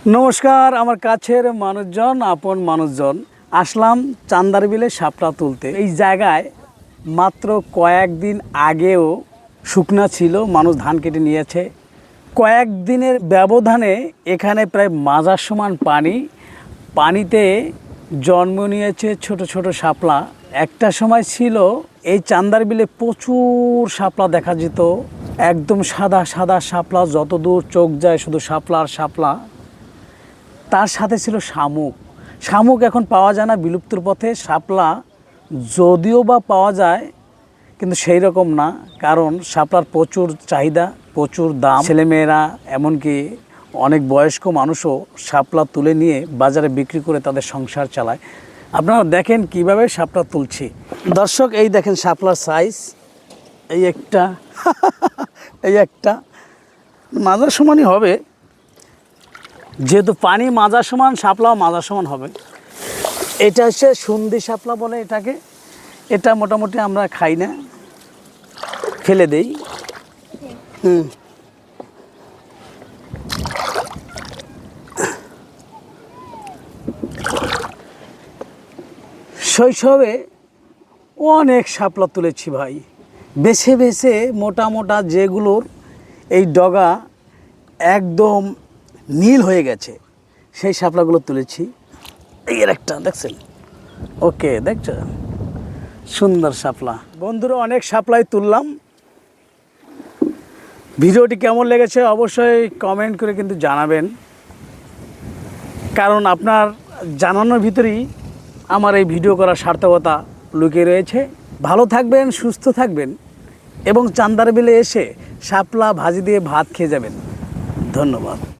নমস্কার, আমার কাছের মানুষজন, আপন মানুষজন, আসলাম চান্দার বিলে শাপলা তুলতে। এই জায়গায় মাত্র কয়েকদিন আগেও শুকনা ছিল, মানুষ ধান কেটে নিয়েছে। কয়েকদিনের ব্যবধানে এখানে প্রায় মাজার সমান পানিতে জন্ম নিয়েছে ছোট ছোট শাপলা। একটা সময় ছিল এই চান্দার বিলে প্রচুর শাপলা দেখা যেত, একদম সাদা সাদা শাপলা, যতদূর চোখ যায় শুধু শাপলা আর শাপলা। তার সাথে ছিল শামুক এখন পাওয়া যায় না, বিলুপ্তর পথে। শাপলা যদিও বা পাওয়া যায় কিন্তু সেই রকম না, কারণ শাপলার প্রচুর চাহিদা, প্রচুর দাম। ছেলেমেয়েরা এমনকি অনেক বয়স্ক মানুষও শাপলা তুলে নিয়ে বাজারে বিক্রি করে তাদের সংসার চালায়। আপনারা দেখেন কিভাবে শাপলা তুলছি। দর্শক, এই দেখেন শাপলার সাইজ, এই একটা এই একটা মাজার সমানই হবে, যেহেতু পানি মাজার সমান, শাপলাও মাজার সমান হবে। এটা হচ্ছে সুন্দি শাপলা বলে এটাকে। এটা মোটামুটি আমরা খাই না, ফেলে দেই। শৈশবে অনেক শাপলা তুলেছি ভাই, বেছে বেছে মোটা মোটা, যেগুলোর এই ডগা একদম নীল হয়ে গেছে, সেই শাপলাগুলো তুলেছি। এর একটা দেখছেন, ওকে, দেখছো, সুন্দর শাপলা। বন্ধুরা, অনেক শাপলাই তুললাম। ভিডিওটি কেমন লেগেছে অবশ্যই কমেন্ট করে কিন্তু জানাবেন, কারণ আপনার জানানোর ভিতরেই আমার এই ভিডিও করার সার্থকতা লুকিয়ে রয়েছে। ভালো থাকবেন, সুস্থ থাকবেন এবং চান্দার বিলে এসে শাপলা ভাজি দিয়ে ভাত খেয়ে যাবেন। ধন্যবাদ।